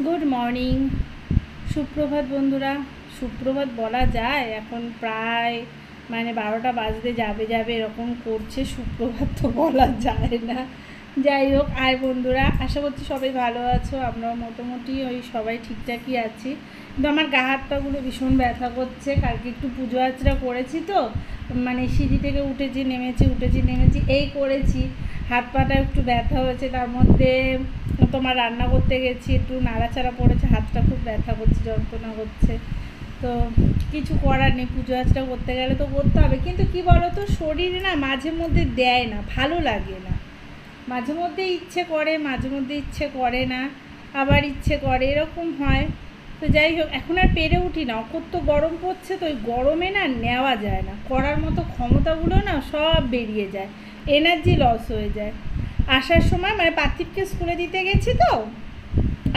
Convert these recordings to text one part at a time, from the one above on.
Good morning, সুপ্রভাত বন্ধুরা। সুপ্রভাত বলা যায়? এখন প্রায় 12টা বাজতে যাবে এরকম করছে। সুপ্রভাত তো বলা যায় না। যাই হোক, আয় বন্ধুরা, আশা করছি সবাই ভালো আছো। আমরাও মোটামুটি সবাই ঠিকঠাকই আছি। কিন্তু আমার গা হাত পাগুলো ভীষণ ব্যথা করছে। কালকে একটু পুজো আচরা করেছি তো, সিঁড়ি থেকে উঠেছি নেমেছি এই করেছি। হাত পাটা একটু ব্যথা হয়েছে, তার মধ্যে তোমার রান্না করতে গেছি, একটু নাড়াচাড়া পড়েছে, হাতটা খুব ব্যথা করছে, যন্ত্রণা হচ্ছে। তো কিছু করার নেই, পুজো আচরা করতে গেলে তো করতে হবে। কিন্তু কি বলো তো, শরীরে না মাঝে মধ্যে দেয় না, ভালো লাগে না। মাঝে মধ্যে ইচ্ছে করে, মাঝে মধ্যে ইচ্ছে করে না, আবার ইচ্ছে করে, এরকম হয়। তো যাই হোক, এখন আর পেরে উঠি না। অকত্য গরম পড়ছে, তো ওই গরমে না নেওয়া যায় না, করার মতো ক্ষমতাগুলো না সব বেরিয়ে যায়, এনার্জি লস হয়ে যায়। আসার সময় পার্থিবকে স্কুলে দিতে গেছি, তো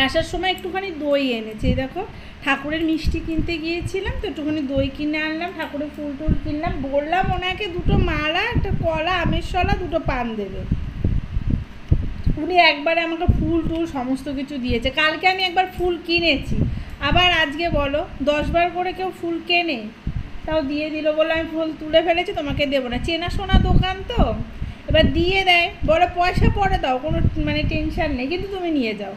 আসার সময় একটুখানি দই এনেছি। দেখো, ঠাকুরের মিষ্টি কিনতে গিয়েছিলাম, তো একটুখানি দই কিনে আনলাম, ঠাকুরের ফুল টুল কিনলাম। বললাম ওনাকে দুটো মালা, একটা কলা, আমের শলা, দুটো পান দেবে। উনি একবারে আমাকে ফুল টুল সমস্ত কিছু দিয়েছে। কালকে আমি একবার ফুল কিনেছি, আবার আজকে বলো 10বার করে কেউ ফুল কেনে? তাও দিয়ে দিল, বললো আমি ফুল তুলে ফেলেছি, তোমাকে দেবো না। চেনাশোনা দোকান তো, এবার দিয়ে দেয়, বলো পয়সা পরে দাও, কোনো টেনশান নেই, কিন্তু তুমি নিয়ে যাও।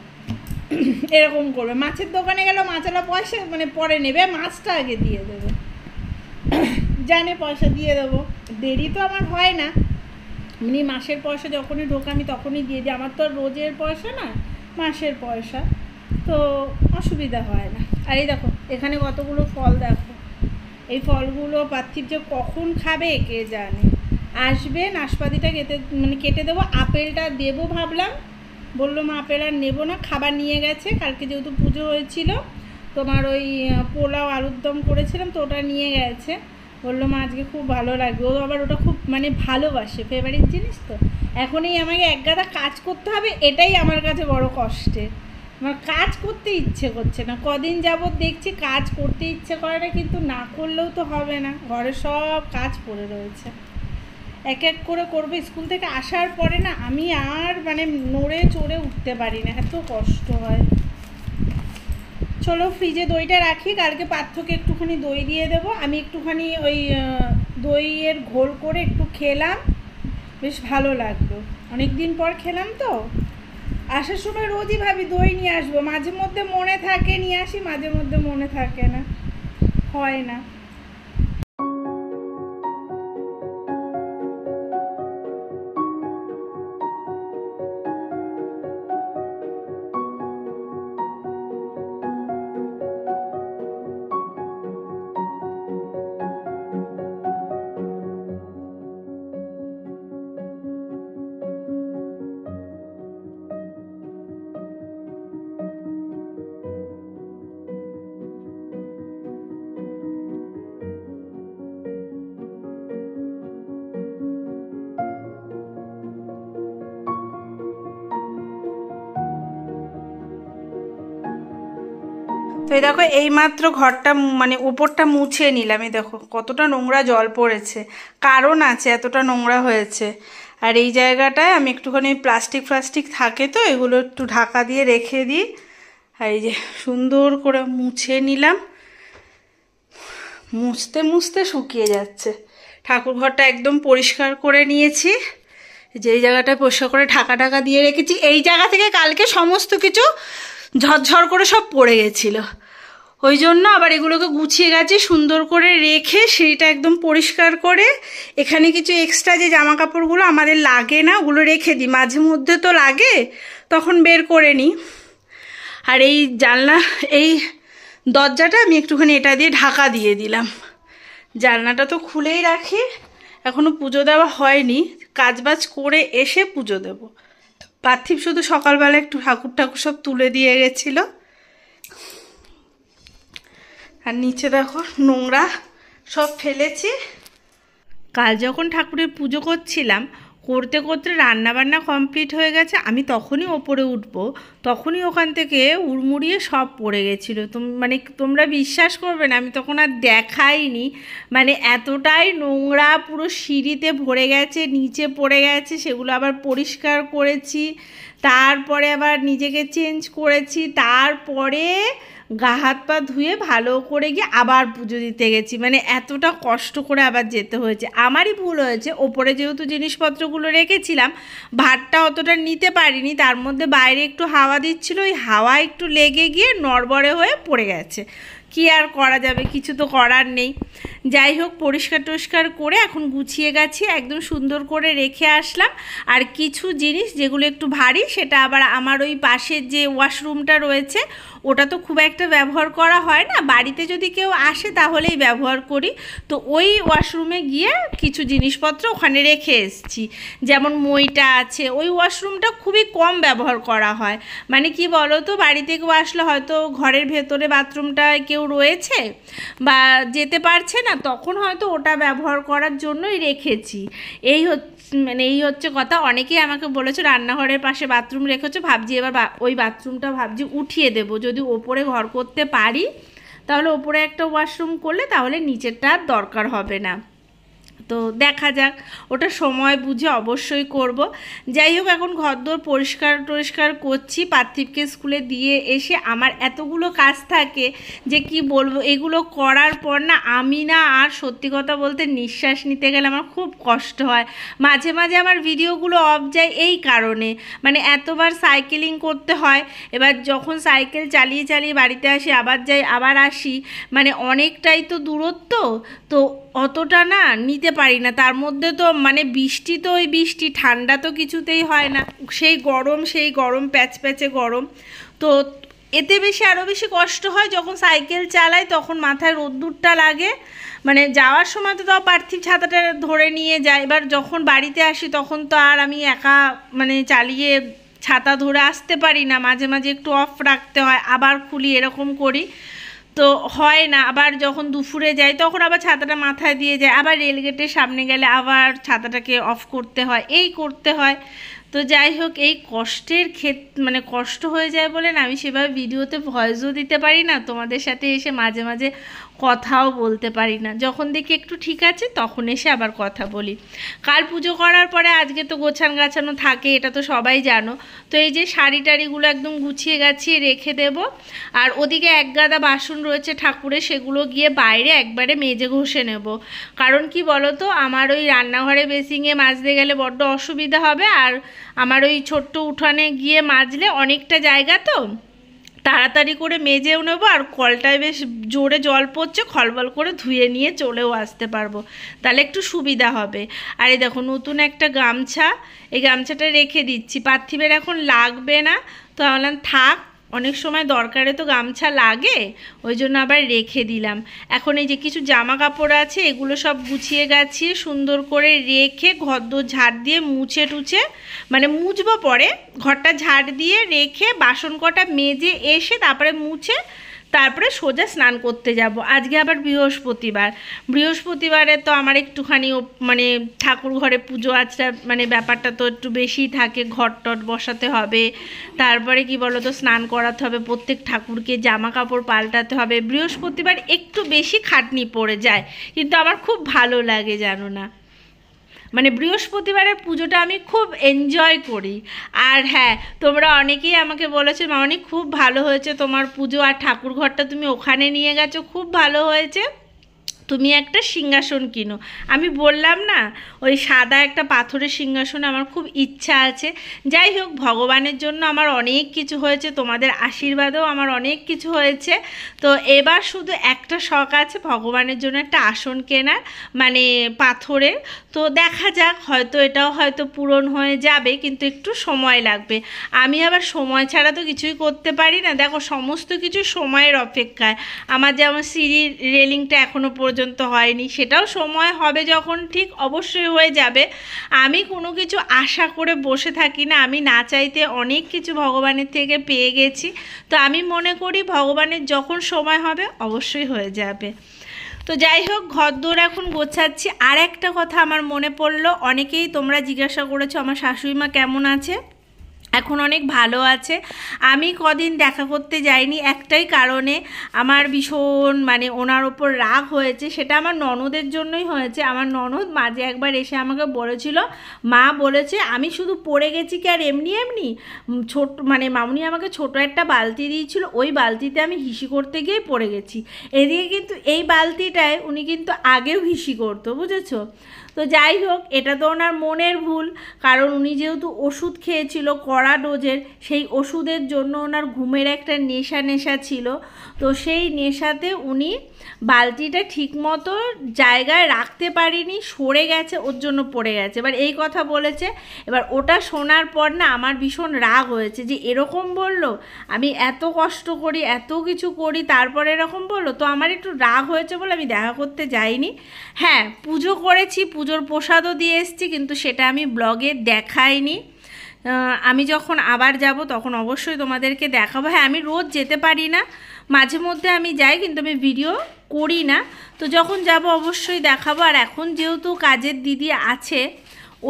এরকম করবে। মাছের দোকানে গেলেও মাছওয়ালা পয়সা পরে নেবে, মাছটা আগে দিয়ে দেবে। জানে পয়সা দিয়ে দেবো, দেরি তো আমার হয় না। মাসের পয়সা যখনই ঢোকে আমি তখনই দিয়ে দিই। আমার তো আর রোজের পয়সা না, মাসের পয়সা, তো অসুবিধা হয় না। আর এই দেখো, এখানে কতগুলো ফল দেখো। এই ফলগুলো পার্থিব যে কখন খাবে কে জানে। আসবে, নাশপাতিটা কেটে দেবো, আপেলটা দেবো ভাবলাম। বললো মা আপেল আর নেবো না, খাবার নিয়ে গেছে। কালকে যেহেতু পুজো হয়েছিল, তোমার ওই পোলাও আলুর দম করেছিলাম, তো ওটা নিয়ে গেছে। বললো মা আজকে খুব ভালো লাগবে। ও আবার ওটা খুব ভালোবাসে, ফেভারিট জিনিস তো। এখনই আমাকে একগাদা কাজ করতে হবে, এটাই আমার কাছে বড় কষ্টের। আমার কাজ করতে ইচ্ছে করছে না, কদিন যাবৎ দেখছি কাজ করতে ইচ্ছে করে না, কিন্তু না করলেও তো হবে না, ঘরে সব কাজ পড়ে রয়েছে, এক এক করে করবে। স্কুল থেকে আসার পরে না আমি আর নড়ে চড়ে উঠতে পারি না, এত কষ্ট হয়। চলো ফ্রিজে দইটা রাখি, কালকে পার্থকে একটুখানি দই দিয়ে দেবো। আমি একটুখানি ওই দইয়ের ঘোল করে একটু খেলাম, বেশ ভালো লাগলো। অনেক দিন পর খেলাম তো। আসার সময় রোজই ভাবি দই নিয়ে আসবো, মাঝে মধ্যে মনে থাকে নিয়ে আসি, মাঝে মধ্যে মনে থাকে না, হয় না। তো এই দেখো, এইমাত্র ঘরটা উপরটা মুছে নিলাম। এই দেখো কতটা নোংরা জল পড়েছে, কারণ আছে এতটা নোংরা হয়েছে। আর এই জায়গাটায় আমি একটুখানি প্লাস্টিক থাকে তো, এগুলো একটু ঢাকা দিয়ে রেখে দিই। আর এই যে সুন্দর করে মুছে নিলাম, মুছতে মুছতে শুকিয়ে যাচ্ছে। ঠাকুর ঘরটা একদম পরিষ্কার করে নিয়েছি। যেই জায়গাটায় পরিষ্কার করে ঢাকা দিয়ে রেখেছি, এই জায়গা থেকে কালকে সমস্ত কিছু ঝরঝর করে সব পড়ে গেছিলো, ওই জন্য আবার এগুলোকে গুছিয়ে গেছি সুন্দর করে রেখে, সেইটা একদম পরিষ্কার করে। এখানে কিছু এক্সট্রা যে জামা কাপড়গুলো আমাদের লাগে না, ওগুলো রেখে দিই, মাঝে মধ্যে তো লাগে, তখন বের করে নিই। আর এই জানলা, এই দরজাটা আমি একটুখানি এটা দিয়ে ঢাকা দিয়ে দিলাম। জানলাটা তো খুলেই রাখি, এখনও পুজো দেওয়া হয়নি, কাজবাজ করে এসে পুজো দেব। পার্থিব শুধু সকালবেলা একটু ঠাকুর সব তুলে দিয়ে গেছিলো। আর নিচে দেখো নোংরা সব ফেলেছি। কাল যখন ঠাকুরের পুজো করছিলাম, করতে করতে রান্নাবান্না কমপ্লিট হয়ে গেছে, আমি তখনই ওপরে উঠবো, তখনই ওখান থেকে উড়মুড়িয়ে সব পড়ে গেছিলো। তোমরা বিশ্বাস করবে না, আমি তখন আর দেখাইনি, এতটাই নোংরা, পুরো সিঁড়িতে ভরে গেছে, নিচে পড়ে গেছে, সেগুলো আবার পরিষ্কার করেছি। তারপরে আবার নিজেকে চেঞ্জ করেছি, তারপরে গা হাত পা ধুয়ে ভালো করে গিয়ে আবার পুজো দিতে গেছি। মানে এতটা কষ্ট করে আবার যেতে হয়েছে, আমারই ভুল হয়েছে। ওপরে যেহেতু জিনিসপত্রগুলো রেখেছিলাম, ভাতটা অতটা নিতে পারিনি, তার মধ্যে বাইরে একটু হাওয়া দিচ্ছিলো, ওই হাওয়া একটু লেগে গিয়ে নড়বড়ে হয়ে পড়ে গেছে। কি আর করা যাবে, কিছু তো করার নেই। যাই হোক, পরিষ্কার টরিষ্কার করে এখন গুছিয়ে গেছি, একদম সুন্দর করে রেখে আসলাম। আর কিছু জিনিস যেগুলো একটু ভারী, সেটা আবার আমার ওই পাশের যে ওয়াশরুমটা রয়েছে, ওটা তো খুব একটা ব্যবহার করা হয় না, বাড়িতে যদি কেউ আসে তাহলেই ব্যবহার করি। তো ওই ওয়াশরুমে গিয়ে কিছু জিনিসপত্র ওখানে রেখে এসেছি, যেমন মইটা আছে। ওই ওয়াশরুমটা খুবই কম ব্যবহার করা হয়, মানে কি বলো তো, বাড়িতে কেউ আসলে হয়তো ঘরের ভেতরে বাথরুমটায় কেউ রয়েছে বা যেতে পারছে না, তখন হয়তো ওটা ব্যবহার করার জন্যই রেখেছি। এই হচ্ছে কথা। অনেকেই আমাকে বলেছে রান্নাঘরের পাশে বাথরুম রেখেছো, ভাবছি এবার ওই বাথরুমটা ভাবছি উঠিয়ে দেবো। যদি ওপরে ঘর করতে পারি তাহলে ওপরে একটা ওয়াশরুম করলে তাহলে নিচেরটা আর দরকার হবে না। তো দেখা যাক, ওটা সময় বুঝে অবশ্যই করব। যাই হোক, এখন ঘরদোর পরিষ্কার টরিষ্কার করছি। পার্থিবকে স্কুলে দিয়ে এসে আমার এতগুলো কাজ থাকে যে কি বলবো, এগুলো করার পর না আমি না আর সত্যি কথা বলতে নিঃশ্বাস নিতে গেলে আমার খুব কষ্ট হয়। মাঝে মাঝে আমার ভিডিওগুলো অফ যায় এই কারণে, মানে এতবার সাইকেলিং করতে হয়। এবার যখন সাইকেল চালিয়ে চালিয়ে বাড়িতে আসি, আবার যাই আবার আসি, মানে অনেকটাই তো দূরত্ব, তো অতটা না নিতে পারি না। তার মধ্যে তো মানে বৃষ্টি, তো ওই বৃষ্টি, ঠান্ডা তো কিছুতেই হয় না, সেই গরম প্যাচ প্যাচে গরম। তো এতে আরও বেশি কষ্ট হয় যখন সাইকেল চালাই, তখন মাথায় রোদ্দুরটা লাগে। মানে যাওয়ার সময় তো তাও পার্থিব ছাতাটা ধরে নিয়ে যায়, এবার যখন বাড়িতে আসি তখন তো আর আমি একা মানে চালিয়ে ছাতা ধরে আসতে পারি না, মাঝে মাঝে একটু অফ রাখতে হয়, আবার খুলি, এরকম করি, তো হয় না। আবার যখন দুপুরে যাই তখন আবার ছাতাটা মাথায় দিয়ে যায়, আবার রেলগেটের সামনে গেলে আবার ছাতাটাকে অফ করতে হয়, এই করতে হয়। তো যাই হোক, এই কষ্টের মানে কষ্ট হয়ে যায় বলে না আমি সেভাবে ভিডিওতে ভয়েসও দিতে পারি না, তোমাদের সাথে এসে মাঝে মাঝে কথাও বলতে পারি না। যখন দেখি একটু ঠিক আছে তখন এসে আবার কথা বলি। কাল পুজো করার পরে আজকে তো গোছান গাছানো থাকে, এটা তো সবাই জানো। তো এই যে শাড়ি টাড়িগুলো একদম গুছিয়ে গাছিয়ে রেখে দেব। আর ওদিকে এক গাদা বাসন রয়েছে ঠাকুরের, সেগুলো গিয়ে বাইরে একবারে মেজে ঘষে নেব। কারণ কি বলো তো, আমার ওই রান্নাঘরে বেসিংয়ে মাজতে গেলে বড্ড অসুবিধা হবে, আর আমার ওই ছোট্ট উঠানে গিয়ে মাজলে অনেকটা জায়গা, তো তাড়াতাড়ি করে মেজেও নেবো, আর কলটায় বেশ জোরে জল পড়ছে, খলবল করে ধুয়ে নিয়ে চলেও আসতে পারবো, তাহলে একটু সুবিধা হবে। আর এই দেখো নতুন একটা গামছা, এই গামছাটা রেখে দিচ্ছি, পার্থিবের এখন লাগবে না, তো বললাম থাক, অনেক সময় দরকারে তো গামছা লাগে, ওই জন্য আবার রেখে দিলাম। এখন এই যে কিছু জামা কাপড় আছে, এগুলো সব গুছিয়ে গাছিয়ে সুন্দর করে রেখে ঘরদোর ঝাড় দিয়ে মুছে টুছে, মানে মুছবো পরে, ঘরটা ঝাড় দিয়ে রেখে বাসন কটা মেজে এসে তারপরে মুছে তারপরে সোজা স্নান করতে যাব। আজকে আবার বৃহস্পতিবারে তো আমার একটুখানি মানে ঠাকুর ঘরে পুজো আচরা মানে ব্যাপারটা তো একটু বেশিই থাকে, ঘট টট বসাতে হবে, তারপরে কি বলো তো স্নান করাতে হবে, প্রত্যেক ঠাকুরকে জামা কাপড় পাল্টাতে হবে। বৃহস্পতিবার একটু বেশি খাটনি পড়ে যায়, কিন্তু আমার খুব ভালো লাগে জানো না, মানে বৃহস্পতিবারের পুজোটা আমি খুব এনজয় করি। আর হ্যাঁ, তোমরা অনেকেই আমাকে বলেছো মামনি খুব ভালো হয়েছে তোমার পুজো, আর ঠাকুর ঘরটা তুমি ওখানে নিয়ে গেছো, খুব ভালো হয়েছে, তুমি একটা সিংহাসন কিনো। আমি বললাম না, ওই সাদা একটা পাথরের সিংহাসন আমার খুব ইচ্ছা আছে। যাই হোক, ভগবানের জন্য আমার অনেক কিছু হয়েছে, তোমাদের আশীর্বাদেও আমার অনেক কিছু হয়েছে। তো এবার শুধু একটা শখ আছে, ভগবানের জন্য একটা আসন কেনার, মানে পাথরের। তো দেখা যাক, হয়তো এটাও হয়তো পূরণ হয়ে যাবে, কিন্তু একটু সময় লাগবে। আমি আবার সময় ছাড়া তো কিছুই করতে পারি না। দেখো, সমস্ত কিছু সময়ের অপেক্ষায়। আমার যেমন সিঁড়ির রেলিংটা এখনও পর্যন্ত হয়নি, সেটাও সময় হবে যখন ঠিক অবশ্যই হয়ে যাবে। আমি কোনো কিছু আশা করে বসে থাকি না, আমি না চাইতে অনেক কিছু ভগবানের থেকে পেয়ে গেছি। তো আমি মনে করি ভগবানের যখন সময় হবে অবশ্যই হয়ে যাবে। তো যাই হোক, ঘরদোর এখন গোছাচ্ছি। আর একটা কথা আমার মনে পড়লো, অনেকেই তোমরা জিজ্ঞাসা করেছো আমার শাশুড়ি মা কেমন আছে। এখন অনেক ভালো আছে। আমি কদিন দেখা করতে যাইনি একটাই কারণে, আমার ভীষণ মানে ওনার ওপর রাগ হয়েছে। সেটা আমার ননদের জন্যই হয়েছে। আমার ননদ মাঝে একবার এসে আমাকে বলেছিল, মা বলেছে আমি শুধু পড়ে গেছি কি আর এমনি এমনি, ছোট মানে মামুনি আমাকে ছোট একটা বালতি দিয়েছিল, ওই বালতিতে আমি হিসি করতে গিয়ে পড়ে গেছি। এদিকে কিন্তু এই বালতিটায় উনি কিন্তু আগেও হিসি করতো, বুঝেছো? তো যাই হোক, এটা তো ওনার মনের ভুল, কারণ উনি যেহেতু ওষুধ খেয়েছিল কড়া ডোজের, সেই ওষুধের জন্য ওনার ঘুমের একটা নেশা ছিল। তো সেই নেশাতে উনি বালতিটা ঠিকমতো জায়গায় রাখতে পারিনি, সরে গেছে, ওর জন্য পড়ে গেছে। এবার এই কথা বলেছে। এবার ওটা শোনার পর না আমার ভীষণ রাগ হয়েছে যে এরকম বললো, আমি এত কষ্ট করি, এত কিছু করি, তারপরে এরকম বললো। তো আমার একটু রাগ হয়েছে বলে আমি দেখা করতে যাইনি। হ্যাঁ, পুজো করেছি, পুজোর প্রসাদও দিয়ে এসেছি, কিন্তু সেটা আমি ব্লগে দেখাইনি। আমি যখন আবার যাব তখন অবশ্যই তোমাদেরকে দেখাবো। হ্যাঁ, আমি রোজ যেতে পারি না, মাঝে মধ্যে আমি যাই, কিন্তু আমি ভিডিও করি না। তো যখন যাব অবশ্যই দেখাবো। আর এখন যেহেতু কাজের দিদি আছে,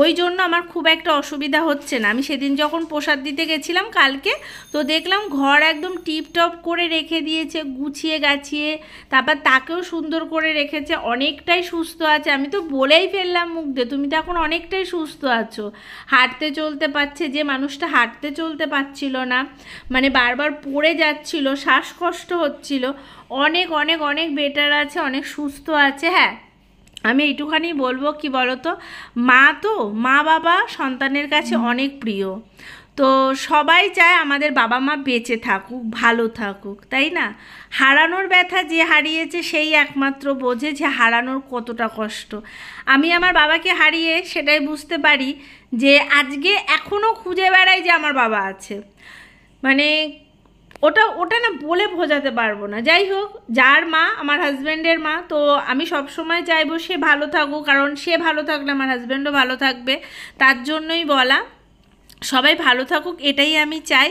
ওই জন্য আমার খুব একটা অসুবিধা হচ্ছে না। আমি সেদিন যখন প্রসাদ দিতে গেছিলাম কালকে, তো দেখলাম ঘর একদম টিপটপ করে রেখে দিয়েছে, গুছিয়ে গাছিয়ে, তারপর তাকেও সুন্দর করে রেখেছে, অনেকটাই সুস্থ আছে। আমি তো বলেই ফেললাম মুখ দিয়ে, তুমি তো এখন অনেকটাই সুস্থ আছো, হাঁটতে চলতে পারছে। যে মানুষটা হাঁটতে চলতে পারছিল না, মানে বারবার পড়ে যাচ্ছিল, শ্বাসকষ্ট হচ্ছিল, অনেক অনেক অনেক বেটার আছে, অনেক সুস্থ আছে। হ্যাঁ, আমি এইটুখানি বলবো, কি বলো তো, মা তো, মা বাবা সন্তানের কাছে অনেক প্রিয়। তো সবাই চায় আমাদের বাবা মা বেঁচে থাকুক, ভালো থাকুক, তাই না? হারানোর ব্যথা যে হারিয়েছে সেই একমাত্র বোঝে যে হারানোর কতটা কষ্ট। আমি আমার বাবাকে হারিয়ে সেটাই বুঝতে পারি যে আজকে এখনও খুঁজে বেড়াই যে আমার বাবা আছে। মানে ওটা ওটা না বলে বোঝাতে পারবো না। যাই হোক, যার মা, আমার হাজব্যান্ডের মা, তো আমি সবসময় চাইবো সে ভালো থাকুক, কারণ সে ভালো থাকলে আমার হাজব্যান্ডও ভালো থাকবে, তার জন্যই বলা। সবাই ভালো থাকুক, এটাই আমি চাই।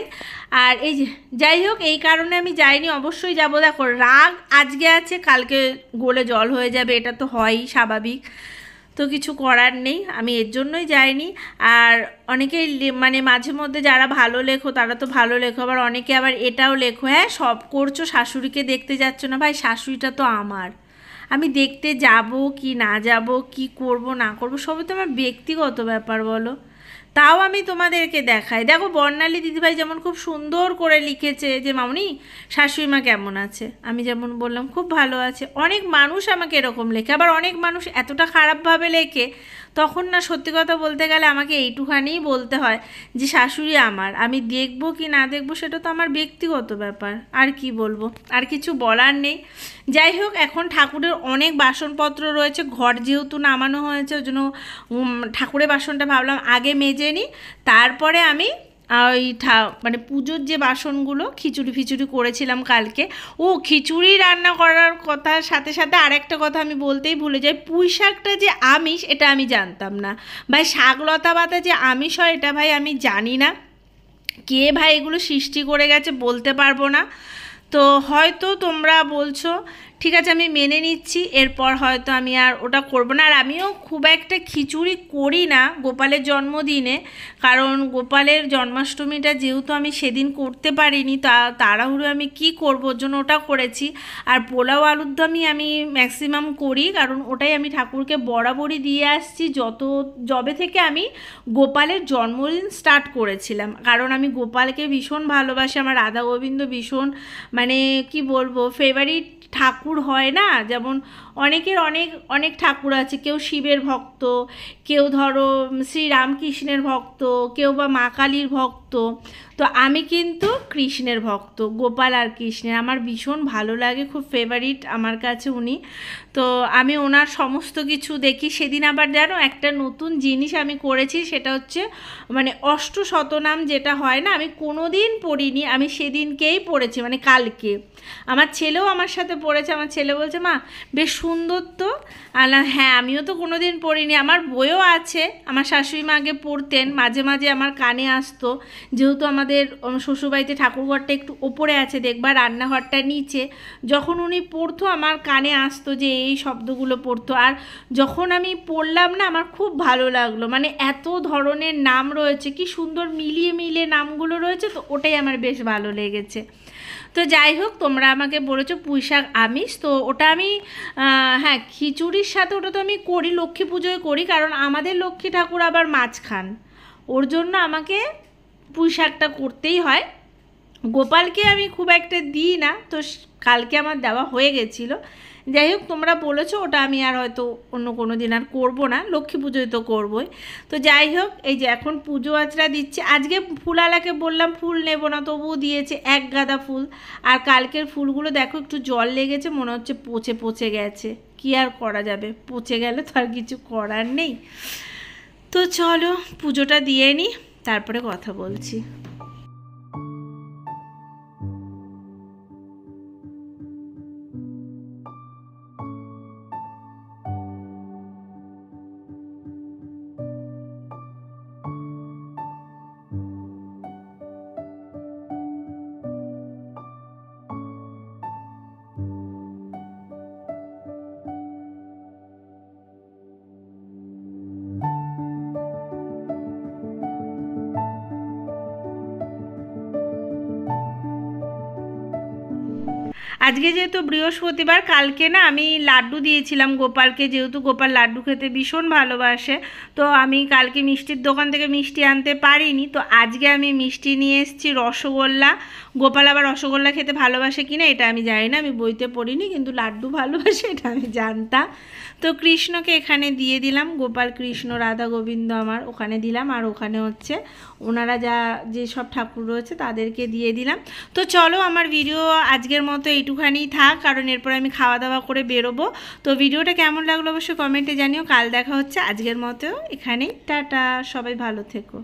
আর এই যে, যাই হোক, এই কারণে আমি যাইনি, অবশ্যই যাবো। দেখো, রাগ আজকে আছে, কালকে গলে জল হয়ে যাবে, এটা তো হয়ই, স্বাভাবিক। তো কিছু করার নেই, আমি এর জন্যই যাইনি। আর অনেকেই মানে মাঝে মধ্যে যারা ভালো লেখো তারা তো ভালো লেখো, আবার অনেকে আবার এটাও লেখো, হ্যাঁ সব করছো, শাশুড়িকে দেখতে যাচ্ছ না। ভাই, শাশুড়িটা তো আমার, আমি দেখতে যাব কি না যাব, কি করব না করব, সবই তো আমার ব্যক্তিগত ব্যাপার, বলো। তাও আমি তোমাদেরকে দেখাই। দেখো, বর্ণালী দিদিভাই যেমন খুব সুন্দর করে লিখেছে যে মামুনি শাশুড়ি মা কেমন আছে, আমি যেমন বললাম খুব ভালো আছে। অনেক মানুষ আমাকে এরকম লেখে, আবার অনেক মানুষ এতটা খারাপভাবে লেখে, তখন না সত্যি কথা বলতে গেলে আমাকে এইটুখানিই বলতে হয় যে শাশুড়ি আমার, আমি দেখব কি না দেখব সেটা তো আমার ব্যক্তিগত ব্যাপার। আর কি বলবো, আর কিছু বলার নেই। যাই হোক, এখন ঠাকুরের অনেক বাসনপত্র রয়েছে, ঘর যেহেতু নামানো হয়েছে ওই জন্য ঠাকুরের বাসনটা ভাবলাম আগে মেজে নিই, তারপরে আমি ওই মানে পুজোর যে বাসনগুলো, খিচুড়ি ফিচুড়ি করেছিলাম কালকে। ও, খিচুড়ি রান্না করার কথার সাথে সাথে আরেকটা কথা আমি বলতেই ভুলে যাই, পুঁই শাকটা যে আমিষ এটা আমি জানতাম না। ভাই, শাক লতা পাতা যে আমিষ হয় এটা ভাই আমি জানি না, কে ভাই এগুলো সৃষ্টি করে গেছে বলতে পারবো না। তো হয়তো তোমরা বলছো, ঠিক আছে, আমি মেনে নিচ্ছি, এরপর হয়তো আমি আর ওটা করবো না। আর আমিও খুব একটা খিচুড়ি করি না গোপালের জন্মদিনে, কারণ গোপালের জন্মাষ্টমীটা যেহেতু আমি সেদিন করতে পারিনি, তাড়াহুড়ো আমি কি করবো, ওর জন্য ওটা করেছি। আর পোলাও আলুর দমই আমি ম্যাক্সিমাম করি, কারণ ওটাই আমি ঠাকুরকে বরাবরই দিয়ে আসছি যবে থেকে আমি গোপালের জন্মদিন স্টার্ট করেছিলাম। কারণ আমি গোপালকে ভীষণ ভালোবাসি, আমার রাধা গোবিন্দ ভীষণ, মানে কি বলবো, ফেভারিট ঠাকুর হয় না, যেমন অনেকের অনেক অনেক ঠাকুর আছে, কেউ শিবের ভক্ত, কেউ ধরো শ্রীরামকৃষ্ণের ভক্ত, কেউ বা মা কালীর ভক্ত। তো আমি কিন্তু কৃষ্ণের ভক্ত, গোপাল আর কৃষ্ণের আমার ভীষণ ভালো লাগে, খুব ফেভারিট আমার কাছে উনি। তো আমি ওনার সমস্ত কিছু দেখি। সেদিন আবার জানো একটা নতুন জিনিস আমি করেছি, সেটা হচ্ছে মানে অষ্টশতনাম যেটা হয় না, আমি কোনো দিন পড়িনি, আমি সেদিনকেই পড়েছি, মানে কালকে। আমার ছেলেও আমার সাথে পড়েছে, আমার ছেলে বলছে মা বেশ সুন্দর তো। আর হ্যাঁ, আমিও তো কোনো দিন পড়িনি, আমার বইও আছে, আমার শাশুড়ি মা আগে পড়তেন, মাঝে মাঝে আমার কানে আসতো, যেহেতু আমাদের শ্বশুরবাড়িতে ঠাকুরঘরটা একটু ওপরে আছে, দেখবা রান্নাঘরটা নিচে, যখন উনি পড়তো আমার কানে আসতো যে এই শব্দগুলো পড়তো। আর যখন আমি পড়লাম না আমার খুব ভালো লাগলো, মানে এত ধরনের নাম রয়েছে, কি সুন্দর মিলিয়ে মিলিয়ে নামগুলো রয়েছে, তো ওটাই আমার বেশ ভালো লেগেছে। তো যাই হোক, তোমরা আমাকে বলেছো পুঁই শাক আমিষ, তো ওটা আমি হ্যাঁ খিচুড়ির সাথে ওটা তো আমি করি, লক্ষ্মী পুজোয় করি, কারণ আমাদের লক্ষ্মী ঠাকুর আবার মাছ খান, ওর জন্য আমাকে পুঁই শাকটা করতেই হয়। গোপালকে আমি খুব একটা দিই না, তো কালকে আমার দেওয়া হয়ে গেছিলো। যাই হোক, তোমরা বলেছো ওটা আমি আর হয়তো অন্য কোনো দিন আর করবো না, লক্ষ্মী পুজোয় তো করবোই। তো যাই হোক, এই যে এখন পুজো আচরা দিচ্ছে, আজকে ফুলওয়ালাকে বললাম ফুল নেবো না, তবুও দিয়েছে এক গাদা ফুল। আর কালকের ফুলগুলো দেখো একটু জল লেগেছে, মনে হচ্ছে পচে পচে গেছে, কি আর করা যাবে, পচে গেলে তো আর কিছু করার নেই। তো চলো পুজোটা দিয়ে নিই, তারপরে কথা বলছি। আজকে যেহেতু বৃহস্পতিবার, কালকে না আমি লাড্ডু দিয়েছিলাম গোপালকে, যেহেতু গোপাল লাড্ডু খেতে ভীষণ ভালোবাসে, তো আমি কালকে মিষ্টির দোকান থেকে মিষ্টি আনতে পারিনি, তো আজকে আমি মিষ্টি নিয়ে এসেছি রসগোল্লা। গোপাল আবার রসগোল্লা খেতে ভালোবাসে কিনা এটা আমি জানি না, আমি বইতে পড়িনি, কিন্তু লাড্ডু ভালোবাসে এটা আমি জানতাম। তো কৃষ্ণকে এখানে দিয়ে দিলাম, গোপাল কৃষ্ণ রাধা গোবিন্দ আমার ওখানে দিলাম, আর ওখানে হচ্ছে ওনারা যে সব ঠাকুর রয়েছে তাদেরকে দিয়ে দিলাম। তো চলো আমার ভিডিও আজকের মতো এইটুখানি থাক, কারণ এরপর আমি খাওয়া দাওয়া করে বেরোবো। তো ভিডিওটা কেমন লাগলো অবশ্যই কমেন্টে জানিও। কাল দেখা হচ্ছে, আজকের মতো এখানেই টাটা, সবাই ভালো থেকো।